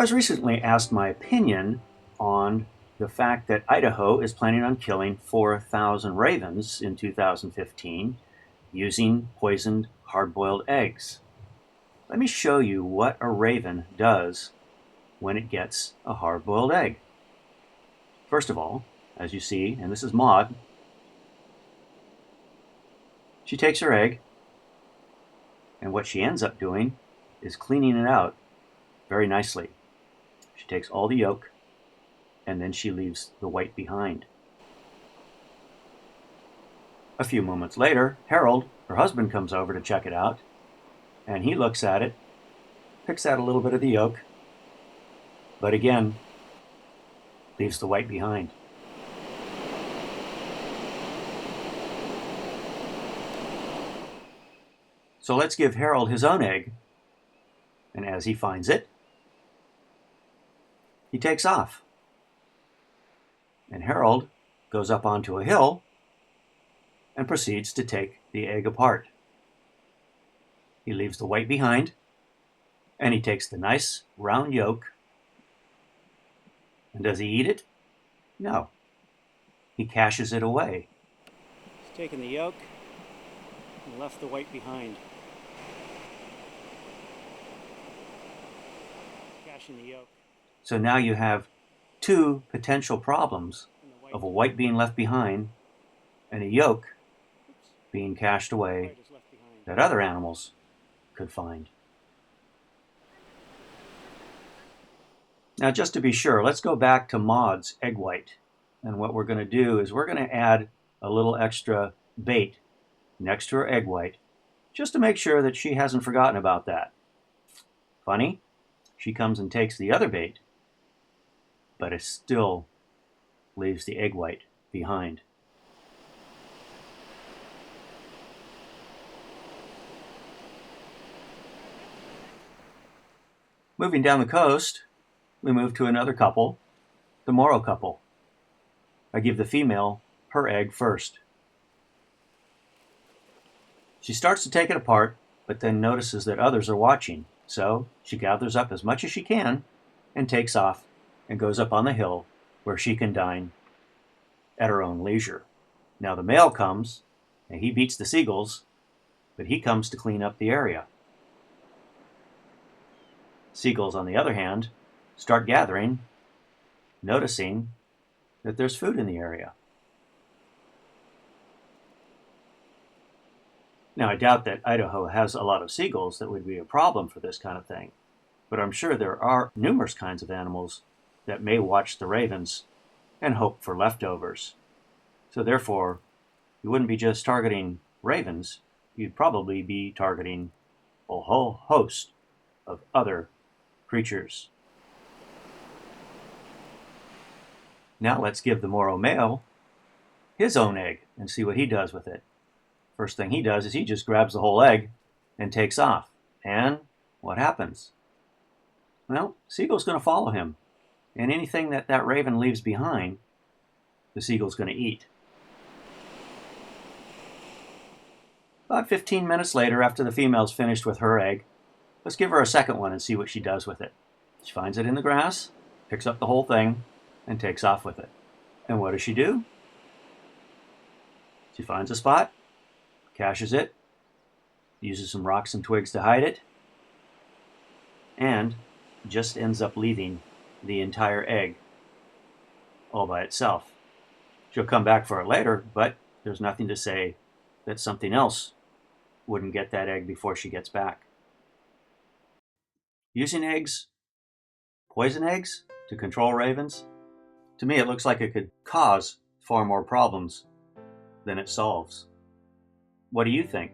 was recently asked my opinion on the fact that Idaho is planning on killing 4,000 ravens in 2015 using poisoned hard-boiled eggs. Let me show you what a raven does when it gets a hard-boiled egg. First of all, as you see, and this is Maud, she takes her egg, and what she ends up doing is cleaning it out very nicely. She takes all the yolk, and then she leaves the white behind. A few moments later, Harold, her husband, comes over to check it out, and he looks at it, picks out a little bit of the yolk, but again, leaves the white behind. So let's give Harold his own egg, and as he finds it, he takes off. And Harold goes up onto a hill and proceeds to take the egg apart. He leaves the white behind, and he takes the nice round yolk. And does he eat it? No. He caches it away. He's taken the yolk and left the white behind. Caching the yolk. So now you have two potential problems of a white being left behind and a yolk being cached away that other animals could find. Now, just to be sure, let's go back to Maud's egg white. And what we're going to do is we're going to add a little extra bait next to her egg white, just to make sure that she hasn't forgotten about that. Funny, she comes and takes the other bait, but it still leaves the egg white behind. Moving down the coast, we move to another couple, the Morrow couple. I give the female her egg first. She starts to take it apart, but then notices that others are watching, so she gathers up as much as she can and takes off and goes up on the hill where she can dine at her own leisure. Now the male comes, and he beats the seagulls, but he comes to clean up the area. Seagulls, on the other hand, start gathering, noticing that there's food in the area. Now, I doubt that Idaho has a lot of seagulls that would be a problem for this kind of thing, but I'm sure there are numerous kinds of animals that may watch the ravens and hope for leftovers. So therefore, you wouldn't be just targeting ravens, you'd probably be targeting a whole host of other creatures. Now let's give the Morrow male his own egg and see what he does with it. First thing he does is he just grabs the whole egg and takes off. And what happens? Well, seagull's going to follow him. And anything that raven leaves behind, the seagull's going to eat. About 15 minutes later, after the female's finished with her egg, let's give her a second one and see what she does with it. She finds it in the grass, picks up the whole thing, and takes off with it. And what does she do? She finds a spot, caches it, uses some rocks and twigs to hide it, and just ends up leaving the entire egg all by itself. She'll come back for it later, but there's nothing to say that something else wouldn't get that egg before she gets back. Using eggs, poison eggs, to control ravens, to me it looks like it could cause far more problems than it solves. What do you think?